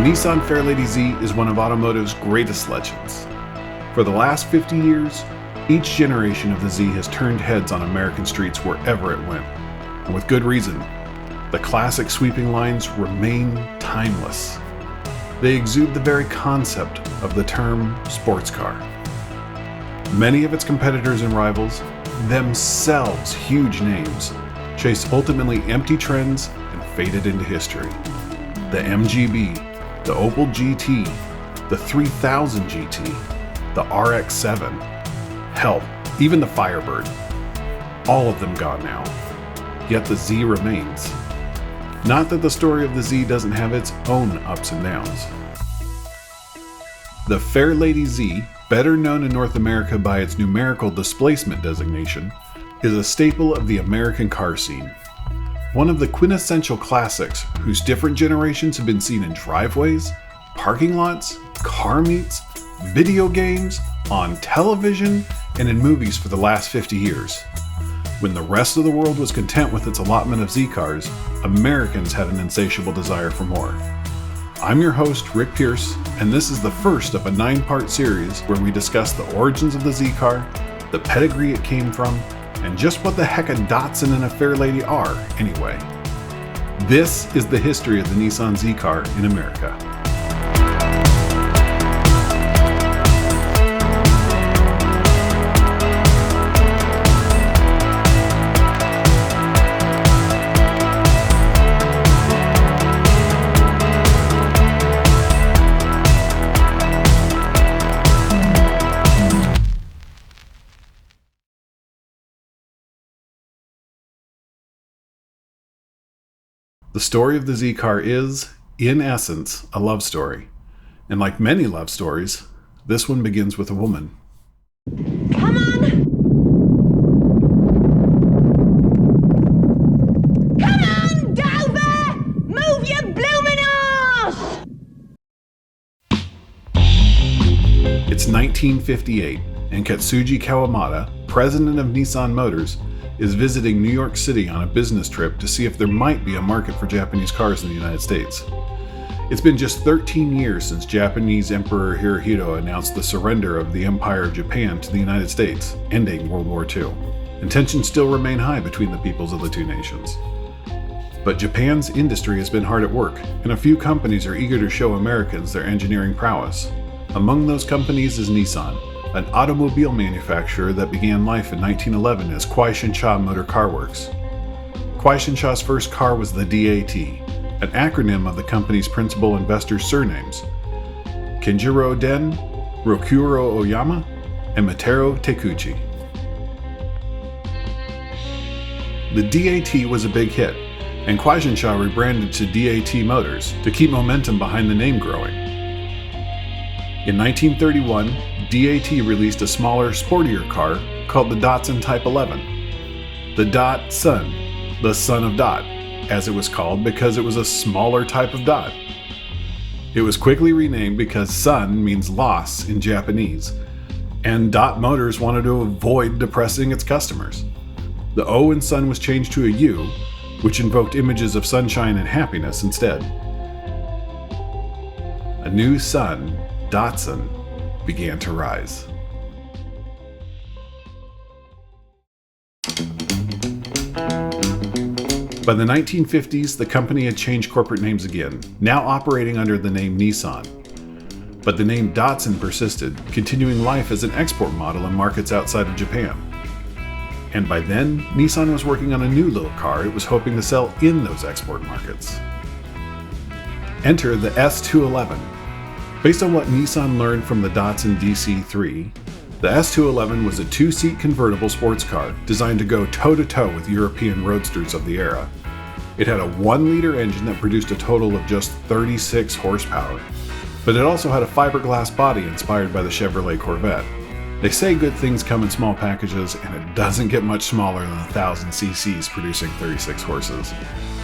Nissan Fairlady Z is one of automotive's greatest legends. For the last 50 years, each generation of the Z has turned heads on American streets wherever it went, and with good reason. The classic sweeping lines remain timeless. They exude the very concept of the term sports car. Many of its competitors and rivals, themselves huge names, chased ultimately empty trends and faded into history. The MGB, the Opel GT, the 3000 GT, the RX-7, hell, even the Firebird. All of them gone now. Yet the Z remains. Not that the story of the Z doesn't have its own ups and downs. The Fairlady Z, better known in North America by its numerical displacement designation, is a staple of the American car scene. One of the quintessential classics whose different generations have been seen in driveways, parking lots, car meets, video games, on television, and in movies for the last 50 years. When the rest of the world was content with its allotment of Z-cars, Americans had an insatiable desire for more. I'm your host, Rick Pierce, and this is the first of a 9-part series where we discuss the origins of the Z-car, the pedigree it came from, and just what the heck a Datsun and a Fairlady are, anyway. This is the history of the Nissan Z-Car in America. The story of the Z-Car is, in essence, a love story. And like many love stories, this one begins with a woman. Come on! Come on, Dover! Move your blooming arse! It's 1958, and Katsuji Kawamata, president of Nissan Motors, is visiting New York City on a business trip to see if there might be a market for Japanese cars in the United States. It's been just 13 years since Japanese Emperor Hirohito announced the surrender of the Empire of Japan to the United States, ending World War II. And tensions still remain high between the peoples of the two nations. But Japan's industry has been hard at work, and a few companies are eager to show Americans their engineering prowess. Among those companies is Nissan, an automobile manufacturer that began life in 1911 as Kwaishinsha Motor Car Works. Kwaishinsha's first car was the DAT, an acronym of the company's principal investors' surnames: Kenjiro Den, Rokuro Oyama, and Mataro Takuchi. The DAT was a big hit, and Kwaishinsha rebranded to DAT Motors to keep momentum behind the name growing. In 1931, DAT released a smaller, sportier car called the Datsun Type 11. The Datsun, the son of Dot, as it was called because it was a smaller type of Dot. It was quickly renamed because sun means loss in Japanese, and Dot Motors wanted to avoid depressing its customers. The O in sun was changed to a U, which invoked images of sunshine and happiness instead. A new sun, Datsun, began to rise. By the 1950s, the company had changed corporate names again, now operating under the name Nissan. But the name Datsun persisted, continuing life as an export model in markets outside of Japan. And by then, Nissan was working on a new little car it was hoping to sell in those export markets. Enter the S211. Based on what Nissan learned from the Datsun DC-3, the S211 was a 2-seat convertible sports car designed to go toe-to-toe with European Roadsters of the era. It had a 1-liter engine that produced a total of just 36 horsepower, but it also had a fiberglass body inspired by the Chevrolet Corvette. They say good things come in small packages, and it doesn't get much smaller than 1,000 cc's producing 36 horses.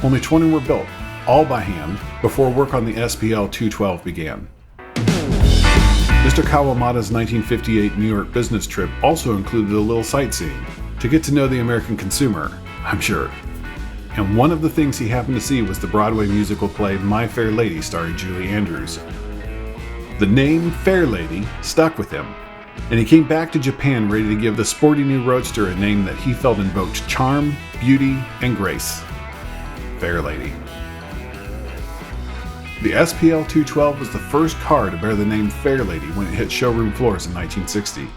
Only 20 were built, all by hand, before work on the SPL 212 began. Mr. Kawamata's 1958 New York business trip also included a little sightseeing to get to know the American consumer, I'm sure. and one of the things he happened to see was the Broadway musical play My Fair Lady starring Julie Andrews. The name Fairlady stuck with him, and he came back to Japan ready to give the sporty new Roadster a name that he felt invoked charm, beauty, and grace. Fairlady. The SPL 212 was the first car to bear the name Fairlady when it hit showroom floors in 1960.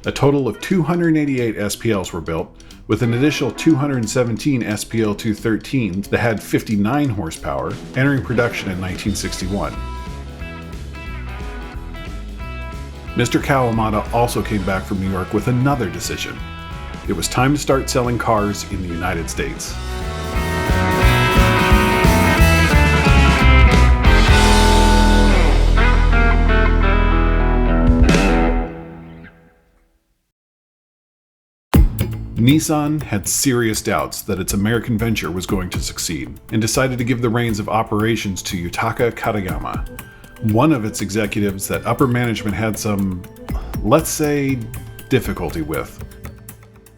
A total of 288 SPLs were built, with an additional 217 SPL 213s that had 59 horsepower entering production in 1961. Mr. Kawamata also came back from New York with another decision. It was time to start selling cars in the United States. Nissan had serious doubts that its American venture was going to succeed, and decided to give the reins of operations to Yutaka Katayama, one of its executives that upper management had some, let's say, difficulty with.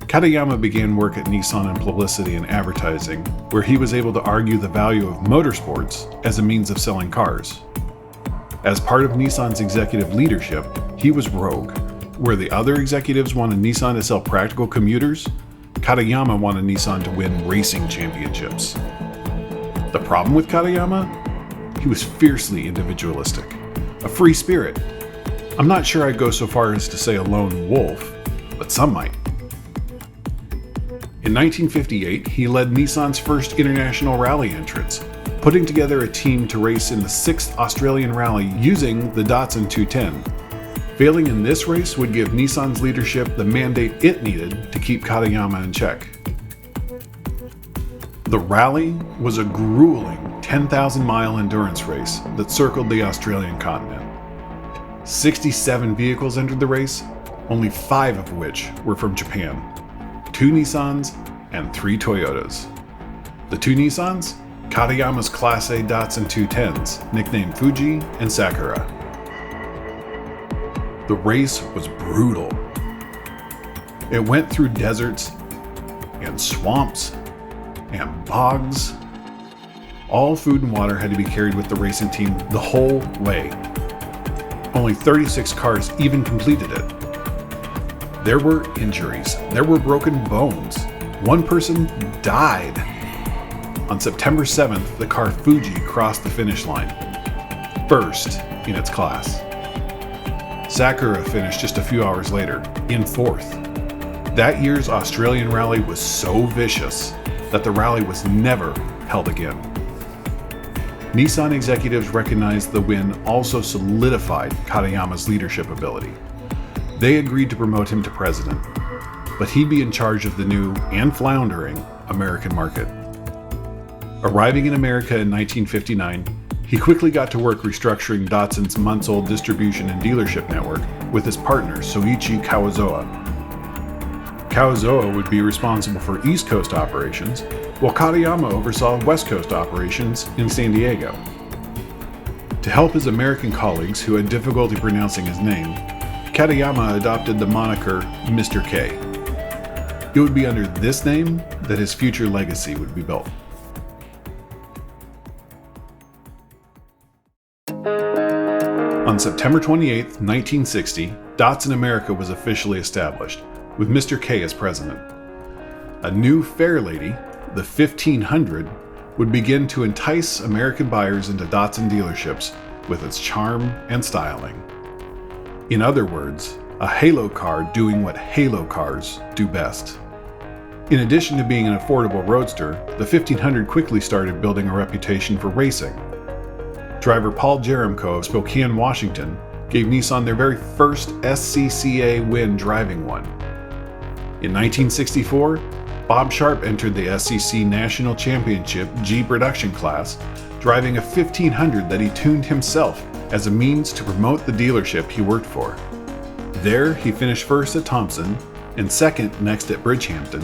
Katayama began work at Nissan in publicity and advertising, where he was able to argue the value of motorsports as a means of selling cars. As part of Nissan's executive leadership, he was rogue. Where the other executives wanted Nissan to sell practical commuters, Katayama wanted Nissan to win racing championships. The problem with Katayama? He was fiercely individualistic, a free spirit. I'm not sure I'd go so far as to say a lone wolf, but some might. In 1958, he led Nissan's first international rally entrance, putting together a team to race in the 6th Australian rally using the Datsun 210. Failing in this race would give Nissan's leadership the mandate it needed to keep Katayama in check. The rally was a grueling 10,000-mile endurance race that circled the Australian continent. 67 vehicles entered the race, only 5 of which were from Japan. 2 Nissans and 3 Toyotas. The 2 Nissans? Katayama's Class A Datsun 210s, nicknamed Fuji and Sakura. The race was brutal. It went through deserts and swamps and bogs. All food and water had to be carried with the racing team the whole way. Only 36 cars even completed it. There were injuries. There were broken bones. One person died. On September 7th, the car Fuji crossed the finish line, first in its class. Sakura finished just a few hours later, in 4th. That year's Australian rally was so vicious that the rally was never held again. Nissan executives recognized the win also solidified Katayama's leadership ability. They agreed to promote him to president, but he'd be in charge of the new and floundering American market. Arriving in America in 1959, he quickly got to work restructuring Datsun's months-old distribution and dealership network with his partner Soichi Kawazoa. Kawazoa would be responsible for East Coast operations, while Katayama oversaw West Coast operations in San Diego. To help his American colleagues who had difficulty pronouncing his name, Katayama adopted the moniker Mr. K. It would be under this name that his future legacy would be built. On September 28, 1960, Datsun America was officially established, with Mr. K as president. A new Fairlady, the 1500, would begin to entice American buyers into Datsun dealerships with its charm and styling. In other words, a halo car doing what halo cars do best. In addition to being an affordable roadster, the 1500 quickly started building a reputation for racing. Driver Paul Jeremko of Spokane, Washington, gave Nissan their very first SCCA win driving one. In 1964, Bob Sharp entered the SCC National Championship G production class, driving a 1500 that he tuned himself as a means to promote the dealership he worked for. There, he finished first at Thompson, and second next at Bridgehampton,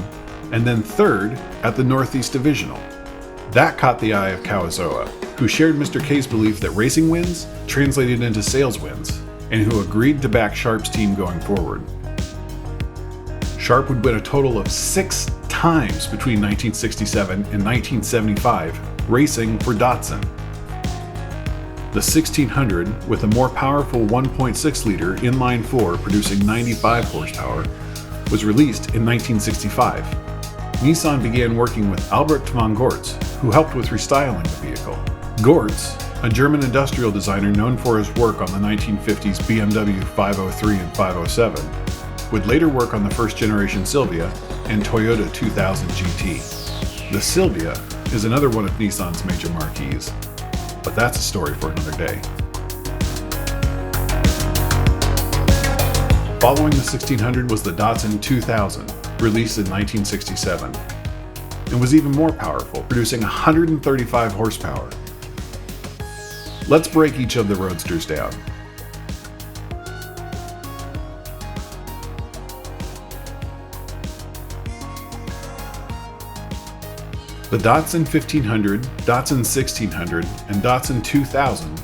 and then third at the Northeast Divisional. That caught the eye of Kawazoa, who shared Mr. K's belief that racing wins translated into sales wins, and who agreed to back Sharp's team going forward. Sharp would win a total of 6 times between 1967 and 1975 racing for Datsun. The 1600, with a more powerful 1.6-liter inline-4 producing 95 horsepower, was released in 1965. Nissan began working with Albrecht von Gortz, who helped with restyling the vehicle. Gortz, a German industrial designer known for his work on the 1950s BMW 503 and 507, would later work on the first-generation Silvia and Toyota 2000 GT. The Silvia is another one of Nissan's major marquees, but that's a story for another day. Following the 1600 was the Datsun 2000, released in 1967, and was even more powerful, producing 135 horsepower. Let's break each of the Roadsters down. The Datsun 1500, Datsun 1600, and Datsun 2000,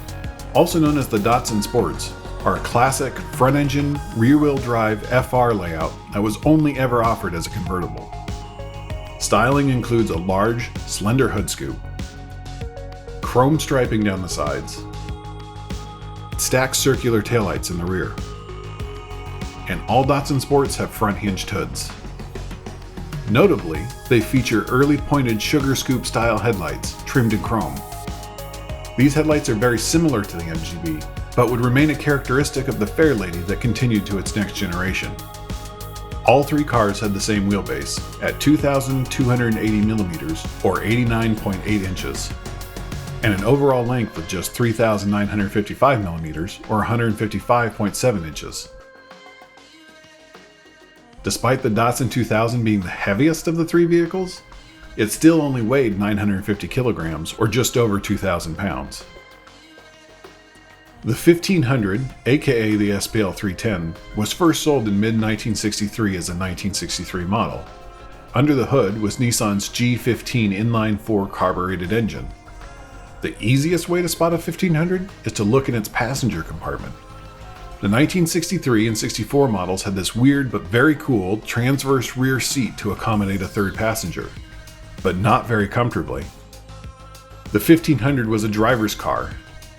also known as the Datsun Sports, are a classic front-engine, rear-wheel drive FR layout that was only ever offered as a convertible. Styling includes a large, slender hood scoop, chrome striping down the sides, stacked circular taillights in the rear, and all Datsun Sports have front-hinged hoods. Notably, they feature early pointed sugar scoop style headlights trimmed in chrome. These headlights are very similar to the MGB, but would remain a characteristic of the Fairlady that continued to its next generation. All three cars had the same wheelbase at 2,280mm or 89.8 inches, and an overall length of just 3,955mm or 155.7 inches. Despite the Datsun 2000 being the heaviest of the three vehicles, it still only weighed 950 kilograms or just over 2,000 pounds. The 1500, aka the SPL 310, was first sold in mid-1963 as a 1963 model. Under the hood was Nissan's G15 inline-4 carbureted engine. The easiest way to spot a 1500 is to look in its passenger compartment. The 1963 and 64 models had this weird but very cool transverse rear seat to accommodate a third passenger, but not very comfortably. The 1500 was a driver's car,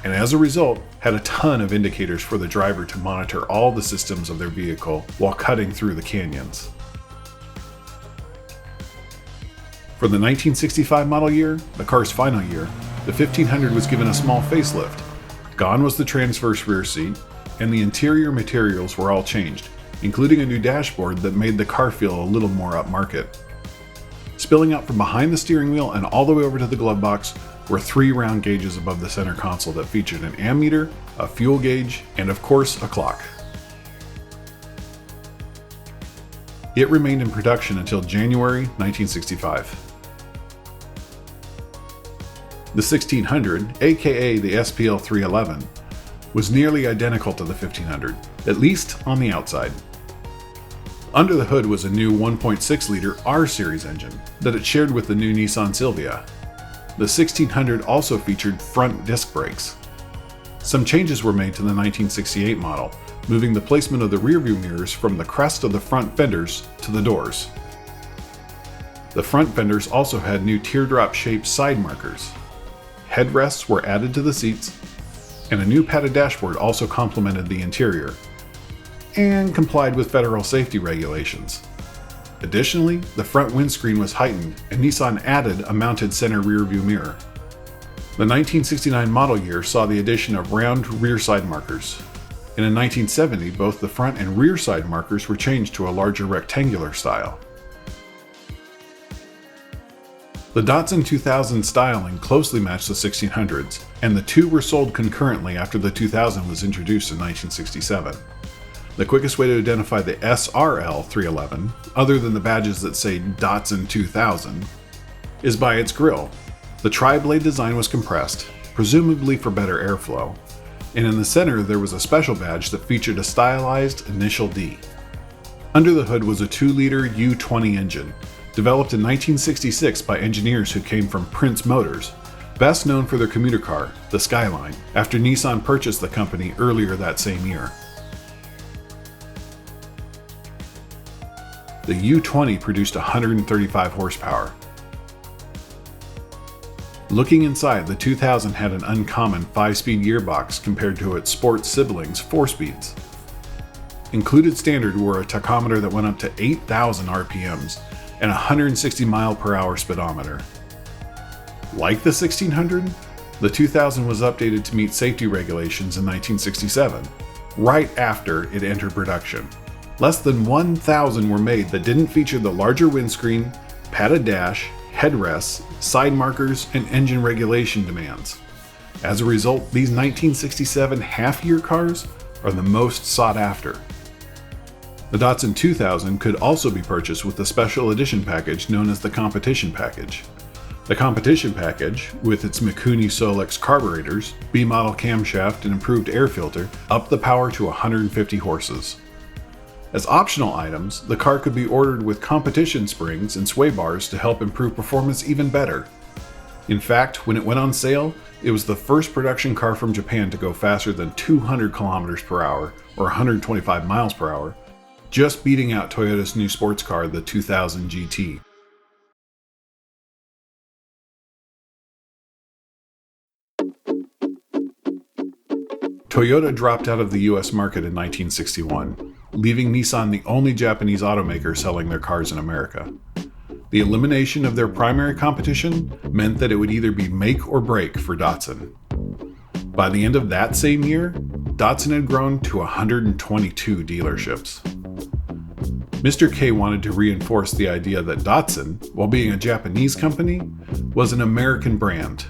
and as a result, had a ton of indicators for the driver to monitor all the systems of their vehicle while cutting through the canyons. For the 1965 model year, the car's final year, the 1500 was given a small facelift. Gone was the transverse rear seat, and the interior materials were all changed, including a new dashboard that made the car feel a little more upmarket. Spilling out from behind the steering wheel and all the way over to the glove box were three round gauges above the center console that featured an ammeter, a fuel gauge, and of course a clock. It remained in production until January 1965. The 1600, aka the SPL 311, was nearly identical to the 1500, at least on the outside. Under the hood was a new 1.6-liter R-Series engine that it shared with the new Nissan Silvia. The 1600 also featured front disc brakes. Some changes were made to the 1968 model, moving the placement of the rearview mirrors from the crest of the front fenders to the doors. The front fenders also had new teardrop-shaped side markers. Headrests were added to the seats, and a new padded dashboard also complemented the interior and complied with federal safety regulations. Additionally, the front windscreen was heightened and Nissan added a mounted center rearview mirror. The 1969 model year saw the addition of round rear side markers, and in 1970 both the front and rear side markers were changed to a larger rectangular style. The Datsun 2000 styling closely matched the 1600s, and the two were sold concurrently after the 2000 was introduced in 1967. The quickest way to identify the SRL 311, other than the badges that say Datsun 2000, is by its grille. The tri-blade design was compressed, presumably for better airflow, and in the center there was a special badge that featured a stylized initial D. Under the hood was a 2-liter U20 engine, developed in 1966 by engineers who came from Prince Motors, best known for their commuter car, the Skyline, after Nissan purchased the company earlier that same year. The U20 produced 135 horsepower. Looking inside, the 2000 had an uncommon 5-speed gearbox compared to its sports siblings 4 speeds. Included standard were a tachometer that went up to 8,000 RPMs and a 160 mile/hour speedometer. Like the 1600, the 2000 was updated to meet safety regulations in 1967, right after it entered production. Less than 1,000 were made that didn't feature the larger windscreen, padded dash, headrests, side markers, and engine regulation demands. As a result, these 1967 half-year cars are the most sought after. The Datsun 2000 could also be purchased with a special edition package known as the Competition Package. The Competition Package, with its Mikuni Solex carburetors, B-model camshaft, and improved air filter, upped the power to 150 horses. As optional items, the car could be ordered with competition springs and sway bars to help improve performance even better. In fact, when it went on sale, it was the first production car from Japan to go faster than 200 km/h or 125 mph, just beating out Toyota's new sports car, the 2000 GT. Toyota dropped out of the US market in 1961, leaving Nissan the only Japanese automaker selling their cars in America. The elimination of their primary competition meant that it would either be make or break for Datsun. By the end of that same year, Datsun had grown to 122 dealerships. Mr. K wanted to reinforce the idea that Datsun, while being a Japanese company, was an American brand.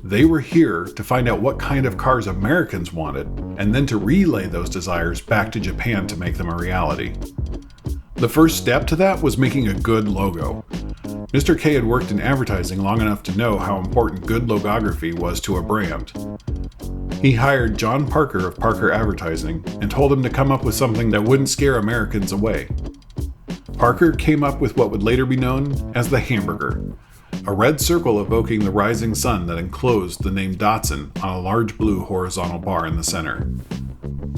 They were here to find out what kind of cars Americans wanted, and then to relay those desires back to Japan to make them a reality. The first step to that was making a good logo. Mr. K had worked in advertising long enough to know how important good logography was to a brand. He hired John Parker of Parker Advertising and told him to come up with something that wouldn't scare Americans away. Parker came up with what would later be known as the hamburger, a red circle evoking the rising sun that enclosed the name Datsun on a large blue horizontal bar in the center.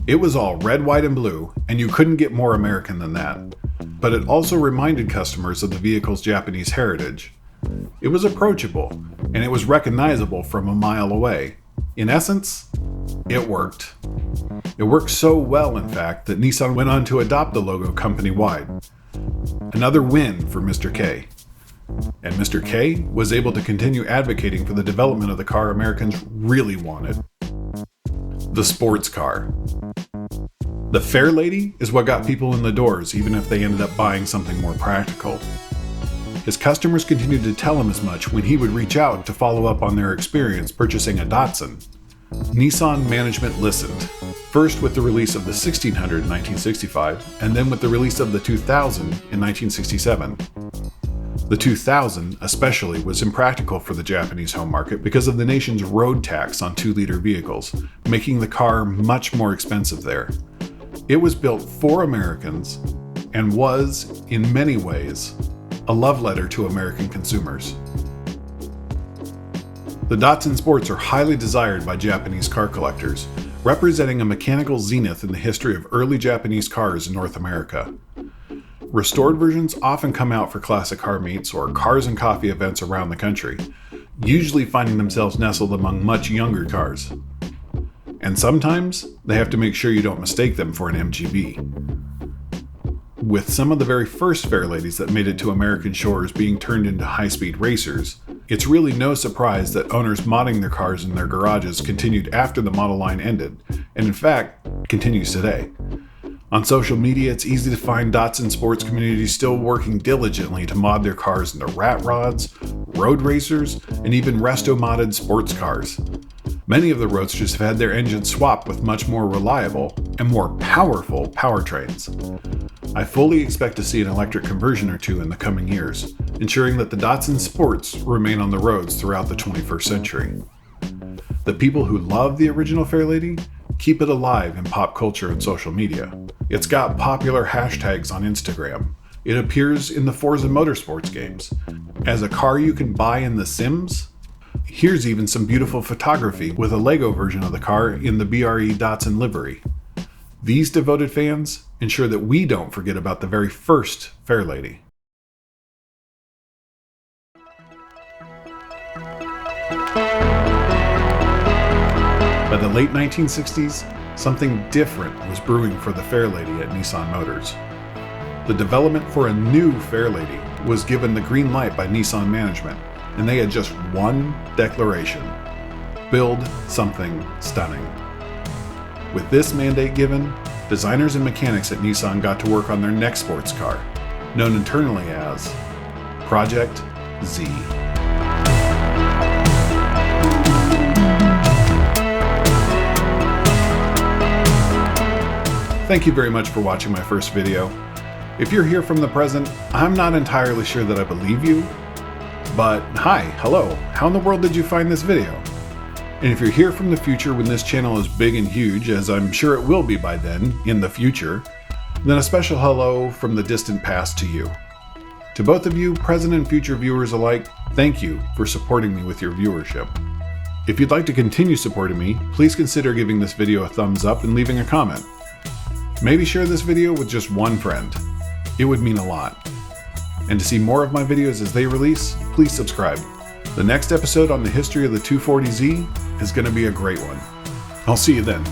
It was all red, white, and blue, and you couldn't get more American than that. But it also reminded customers of the vehicle's Japanese heritage. It was approachable, and it was recognizable from a mile away. In essence, it worked. It worked so well, in fact, that Nissan went on to adopt the logo company-wide. Another win for Mr. K. And Mr. K was able to continue advocating for the development of the car Americans really wanted. The sports car. The Fairlady is what got people in the doors, even if they ended up buying something more practical. His customers continued to tell him as much when he would reach out to follow up on their experience purchasing a Datsun. Nissan management listened, first with the release of the 1600 in 1965, and then with the release of the 2000 in 1967. The 2000 especially was impractical for the Japanese home market because of the nation's road tax on 2-liter vehicles, making the car much more expensive there. It was built for Americans and was, in many ways, a love letter to American consumers. The Datsun Sports are highly desired by Japanese car collectors, representing a mechanical zenith in the history of early Japanese cars in North America. Restored versions often come out for classic car meets or cars and coffee events around the country, usually finding themselves nestled among much younger cars. And sometimes, they have to make sure you don't mistake them for an MGB. With some of the very first Fairladies that made it to American shores being turned into high-speed racers, it's really no surprise that owners modding their cars in their garages continued after the model line ended, and in fact, continues today. On social media, it's easy to find Datsun Sports communities still working diligently to mod their cars into rat rods, road racers, and even resto-modded sports cars. Many of the Roadsters have had their engines swapped with much more reliable and more powerful powertrains. I fully expect to see an electric conversion or two in the coming years, ensuring that the Datsun Sports remain on the roads throughout the 21st century. The people who love the original Fairlady keep it alive in pop culture and social media. It's got popular hashtags on Instagram. It appears in the Forza Motorsports games. As a car you can buy in The Sims, here's even some beautiful photography with a Lego version of the car in the BRE Datsun livery. These devoted fans ensure that we don't forget about the very first Fairlady. By the late 1960s, something different was brewing for the Fairlady at Nissan Motors. The development for a new Fairlady was given the green light by Nissan management, and they had just one declaration: build something stunning. With this mandate given, designers and mechanics at Nissan got to work on their next sports car, known internally as Project Z. Thank you very much for watching my first video. If you're here from the present, I'm not entirely sure that I believe you, but hi, hello, how in the world did you find this video? And if you're here from the future when this channel is big and huge, as I'm sure it will be by then, in the future, then a special hello from the distant past to you. To both of you, present and future viewers alike, thank you for supporting me with your viewership. If you'd like to continue supporting me, please consider giving this video a thumbs up and leaving a comment. Maybe share this video with just one friend. It would mean a lot. And to see more of my videos as they release, please subscribe. The next episode on the history of the 240Z is going to be a great one. I'll see you then.